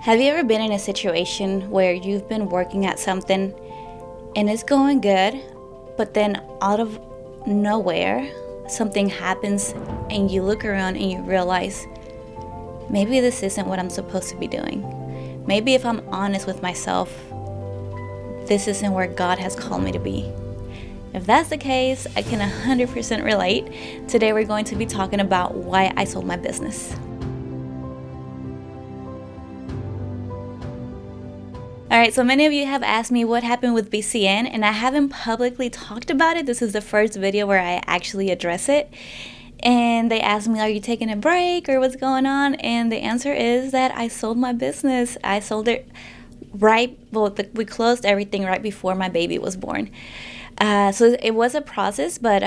Have you ever been in a situation where you've been working at something and it's going good, but then out of nowhere, something happens and you look around and you realize, maybe this isn't what I'm supposed to be doing. Maybe if I'm honest with myself, this isn't where God has called me to be. If that's the case, I can 100% relate. Today we're going to be talking about why I sold my business. Alright, so many of you have asked me what happened with BCN, and I haven't publicly talked about it. This is the first video where I actually address it. And they asked me, are you taking a break or what's going on? And the answer is that I sold my business. I sold it we closed everything right before my baby was born. So it was a process, but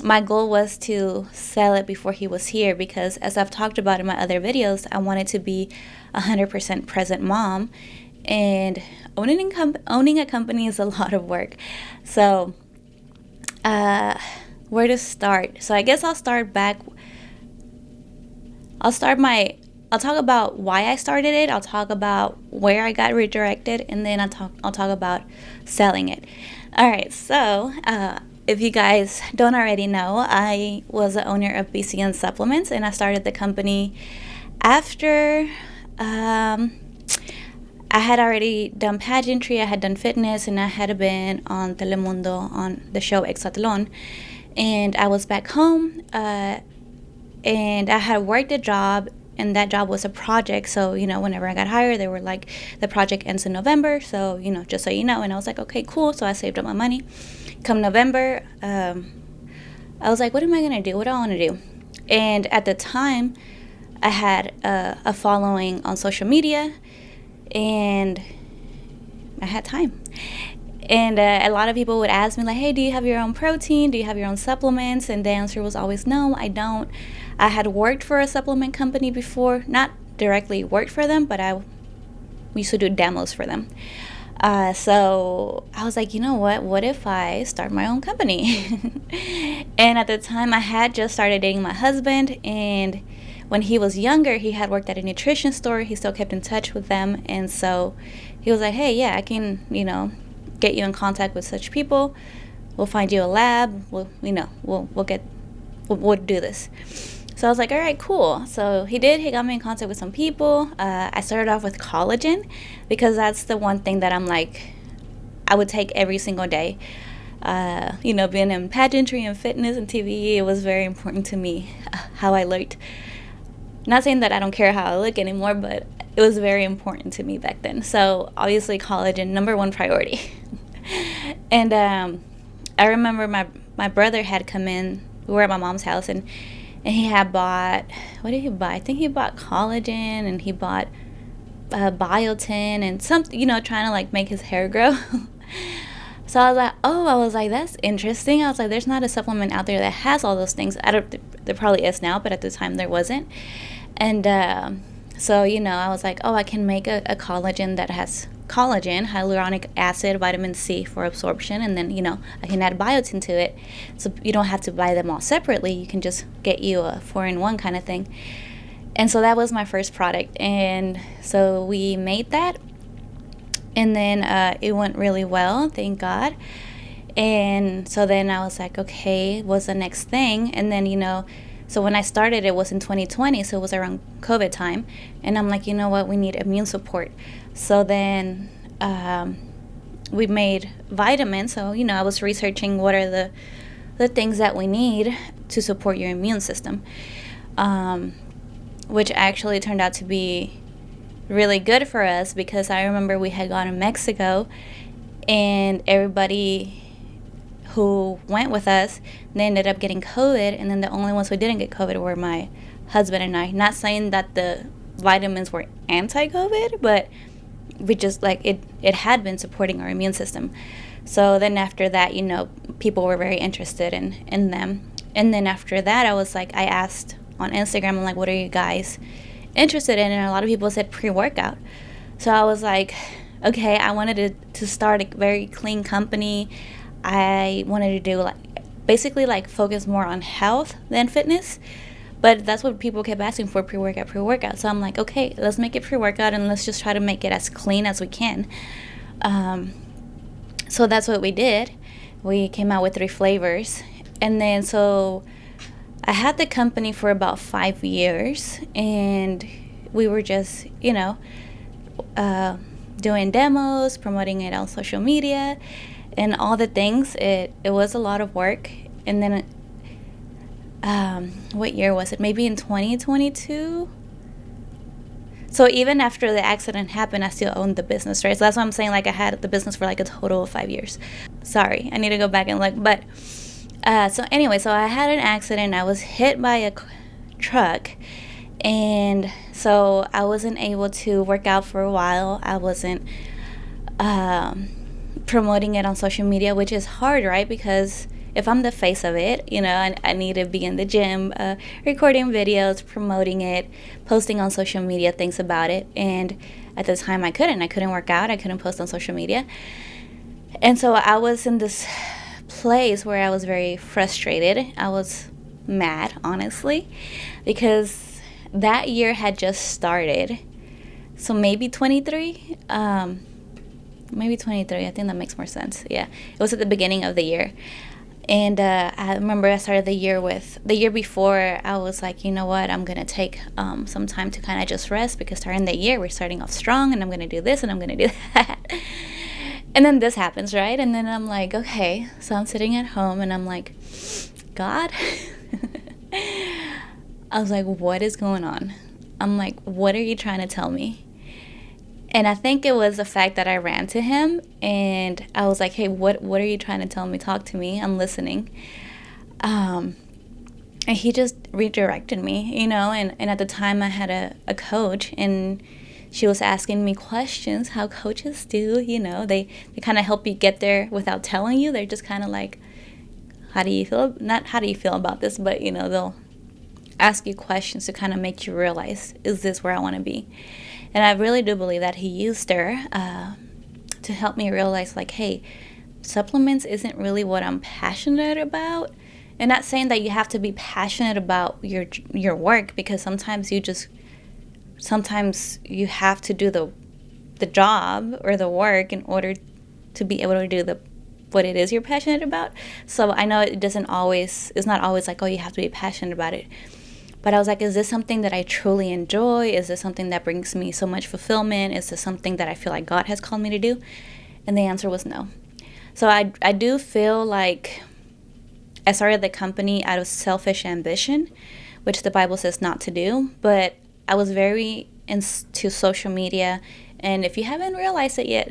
my goal was to sell it before he was here because, as I've talked about in my other videos, I wanted to be 100% present mom. And owning a company is a lot of work. So where to start? So I guess I'll talk about why I started it. I'll talk about where I got redirected, and then I'll talk about selling it. All right, so if you guys don't already know, I was the owner of BCN Supplements, and I started the company after I had already done pageantry, I had done fitness, and I had been on Telemundo on the show Exatlón. And I was back home, and I had worked a job, and that job was a project. So, whenever I got hired, they were like, the project ends in November, so, just so you know. And I was like, okay, cool. So I saved up my money. Come November, I was like, what am I going to do? What do I want to do? And at the time, I had a following on social media, and I had time. And a lot of people would ask me, like, hey, do you have your own protein? Do you have your own supplements? And the answer was always, no, I don't. I had worked for a supplement company before, not directly worked for them, but we used to do demos for them. So I was like, you know what if I start my own company? And at the time, I had just started dating my husband, and when he was younger, he had worked at a nutrition store. He still kept in touch with them, and so he was like, hey, yeah, I can, get you in contact with such people. We'll find you a lab. We'll do this. So I was like, all right, cool. So he did. He got me in contact with some people. I started off with collagen because that's the one thing that I'm like, I would take every single day. Being in pageantry and fitness and TV, it was very important to me how I looked. Not saying that I don't care how I look anymore, but it was very important to me back then. So obviously collagen, number one priority. And I remember my brother had come in. We were at my mom's house, and he had bought, what did he buy? I think he bought collagen, and he bought biotin and something, trying to like make his hair grow. So I was like, that's interesting. I was like, there's not a supplement out there that has all those things. There probably is now, but at the time there wasn't. And so, I was like, I can make a collagen that has collagen, hyaluronic acid, vitamin C for absorption, and then, I can add biotin to it. So you don't have to buy them all separately. You can just get you a 4-in-1 kind of thing. And so that was my first product. And so we made that. And then it went really well, thank God. And so then I was like, okay, what's the next thing? And then, so when I started, it was in 2020, so it was around COVID time. And I'm like, you know what, we need immune support. So then we made vitamins. So, I was researching what are the things that we need to support your immune system, which actually turned out to be really good for us, because I remember we had gone to Mexico, and everybody who went with us, they ended up getting COVID, and then the only ones who didn't get COVID were my husband and I. Not saying that the vitamins were anti-COVID, but we just it had been supporting our immune system. So then after that, people were very interested in them. And then after that, I was like, I asked on Instagram, I'm like, what are you guys interested in? And a lot of people said pre-workout. So I was like, okay, I wanted to start a very clean company. I wanted to do basically focus more on health than fitness, But that's what people kept asking for, pre-workout. So I'm like, okay, let's make it pre-workout and let's just try to make it as clean as we can. So that's what we did. We came out with 3 flavors. And then so I had the company for about 5 years, and we were just, doing demos, promoting it on social media, and all the things. It was a lot of work. And then, what year was it? Maybe in 2022. So even after the accident happened, I still owned the business, right? So that's what I'm saying. Like, I had the business for like a total of 5 years. Sorry, I need to go back and look. But so anyway, so I had an accident. I was hit by a truck, and so I wasn't able to work out for a while. I wasn't promoting it on social media, which is hard, right? Because if I'm the face of it, I need to be in the gym, recording videos, promoting it, posting on social media, things about it. And at the time I couldn't work out. I couldn't post on social media. And so I was in this place where I was very frustrated. I was mad, honestly, because that year had just started. So maybe 23, maybe 23. I think that makes more sense. Yeah, it was at the beginning of the year. And I remember I started the year before, I was like, you know what, I'm going to take some time to kind of just rest, because starting the year, we're starting off strong, and I'm going to do this and I'm going to do that. And then this happens, right? And then I'm like, okay, so I'm sitting at home and I'm like, God, I was like, what is going on? I'm like, what are you trying to tell me? And I think it was the fact that I ran to him and I was like, hey, what are you trying to tell me? Talk to me. I'm listening. And he just redirected me, and at the time I had a coach, and she was asking me questions, how coaches do, they kind of help you get there without telling you. They're just kind of like, how do you feel? Not how do you feel about this, but, they'll ask you questions to kind of make you realize, is this where I want to be? And I really do believe that he used her to help me realize, like, hey, supplements isn't really what I'm passionate about. And not saying that you have to be passionate about your work, because sometimes you have to do the job or the work in order to be able to do what it is you're passionate about. So I know it's not always like, oh, you have to be passionate about it. But I was like, is this something that I truly enjoy? Is this something that brings me so much fulfillment? Is this something that I feel like God has called me to do? And the answer was no. So I do feel like I started the company out of selfish ambition, which the Bible says not to do. But I was very into social media. And if you haven't realized it yet,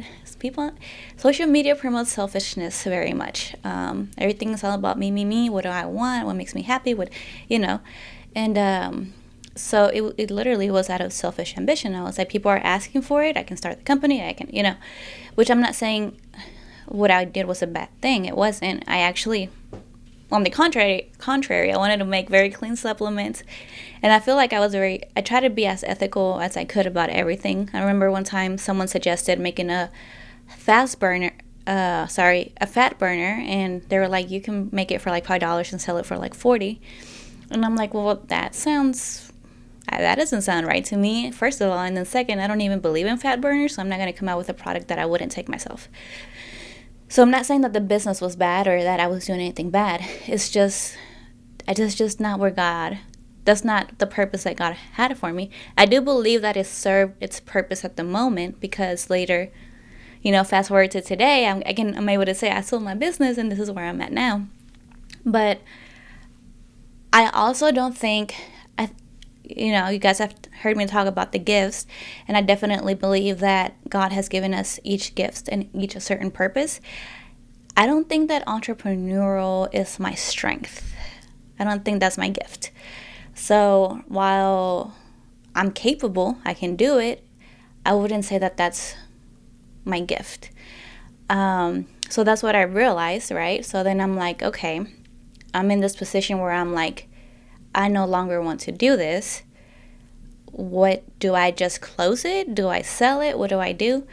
social media promotes selfishness very much. Everything is all about me. What do I want? What makes me happy? And so it literally was out of selfish ambition. I was like, people are asking for it. I can start the company. I can, which I'm not saying what I did was a bad thing. It wasn't. I actually, on the contrary, I wanted to make very clean supplements. And I feel like I tried to be as ethical as I could about everything. I remember one time someone suggested making a fat burner, and they were like, you can make it for like $5 and sell it for like $40. And I'm like, well, that doesn't sound right to me, first of all. And then second, I don't even believe in fat burners, so I'm not going to come out with a product that I wouldn't take myself. So I'm not saying that the business was bad or that I was doing anything bad. It's just not where that's not the purpose that God had for me. I do believe that it served its purpose at the moment, because later, fast forward to today, I'm able to say I sold my business and this is where I'm at now. But I also don't think, you guys have heard me talk about the gifts, and I definitely believe that God has given us each gift and each a certain purpose. I don't think that entrepreneurial is my strength. I don't think that's my gift. So while I'm capable, I can do it, I wouldn't say that that's my gift. So that's what I realized, right? So then I'm like, okay, I'm in this position where I'm like, I no longer want to do this. What do I just close it? Do I sell it? What do I do?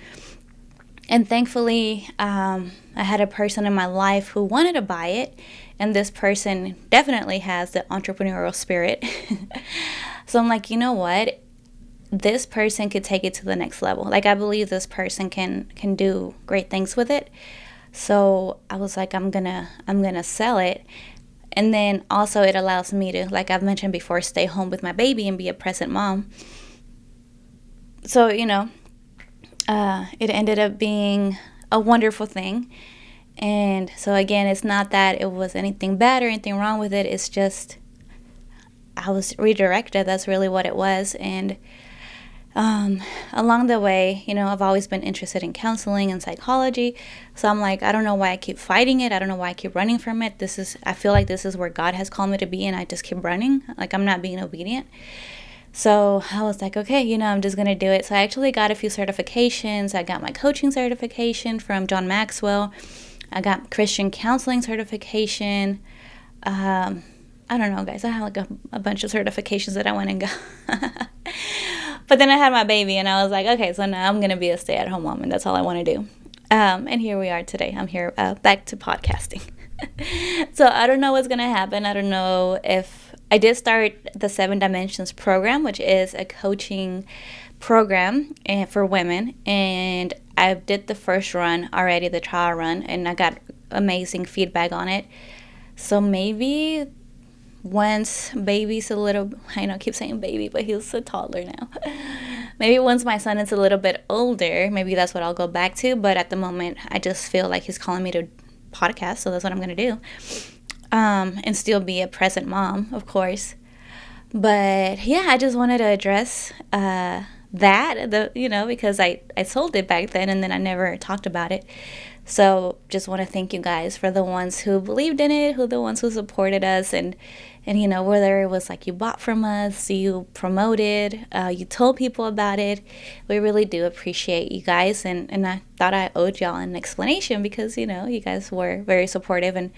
And thankfully, I had a person in my life who wanted to buy it, And this person definitely has the entrepreneurial spirit. So I'm like, you know what? This person could take it to the next level. Like, I believe this person can do great things with it. So I was like, I'm gonna sell it. And then also it allows me to, like I've mentioned before, stay home with my baby and be a present mom. So, it ended up being a wonderful thing. And so again, it's not that it was anything bad or anything wrong with it. It's just I was redirected. That's really what it was. And along the way, I've always been interested in counseling and psychology. So I'm like, I don't know why I keep fighting it. I don't know why I keep running from it. I feel like this is where God has called me to be, and I just keep running. Like, I'm not being obedient. So I was like, okay, I'm just going to do it. So I actually got a few certifications. I got my coaching certification from John Maxwell. I got Christian counseling certification. I don't know, guys. I have like a bunch of certifications that I went and got. But then I had my baby, and I was like, okay, so now I'm going to be a stay-at-home mom, and that's all I want to do. And here we are today. I'm here back to podcasting. So I don't know what's going to happen. I don't know if I did start the 7 Dimensions program, which is a coaching program for women. And I did the first run already, the trial run, and I got amazing feedback on it. So maybe once baby's a little, I keep saying baby, but he's a toddler now. Maybe once my son is a little bit older, maybe that's what I'll go back to. But at the moment, I just feel like he's calling me to podcast, so that's what I'm going to do. And still be a present mom, of course. But yeah, I just wanted to address because I sold it back then, and then I never talked about it. So just want to thank you guys for the ones who believed in it, the ones who supported us, and whether it was like you bought from us, you promoted, you told people about it. We really do appreciate you guys, and I thought I owed y'all an explanation because, you guys were very supportive, and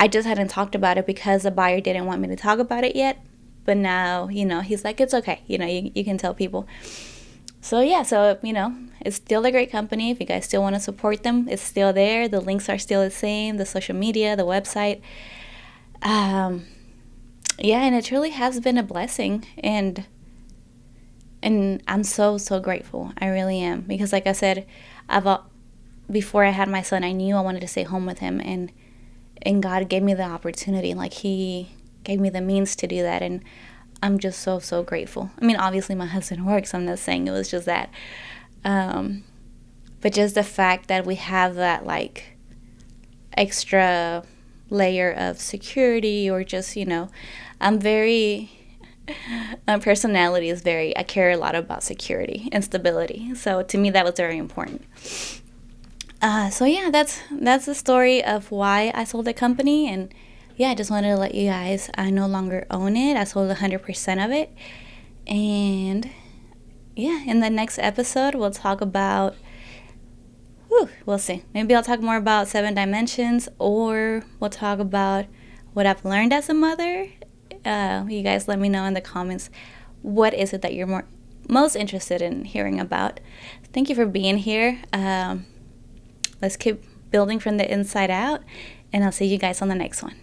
I just hadn't talked about it because the buyer didn't want me to talk about it yet. But now, he's like, it's okay. You can tell people. So, yeah, it's still a great company. If you guys still want to support them, it's still there. The links are still the same, the social media, the website. And it truly has been a blessing. And I'm so, so grateful. I really am. Because like I said, before I had my son, I knew I wanted to stay home with him. And God gave me the opportunity. Like, He gave me the means to do that. And I'm just so, so grateful. I mean, obviously my husband works. I'm not saying it was just that. But just the fact that we have that, like, extra layer of security, or just, my personality is I care a lot about security and stability. So to me, that was very important. So yeah, that's the story of why I sold the company. And yeah, I just wanted to let you guys, I no longer own it. I sold 100% of it. And yeah, in the next episode, we'll talk about, we'll see. Maybe I'll talk more about 7 Dimensions, or we'll talk about what I've learned as a mother. You guys let me know in the comments, what is it that you're most interested in hearing about. Thank you for being here. Let's keep building from the inside out, and I'll see you guys on the next one.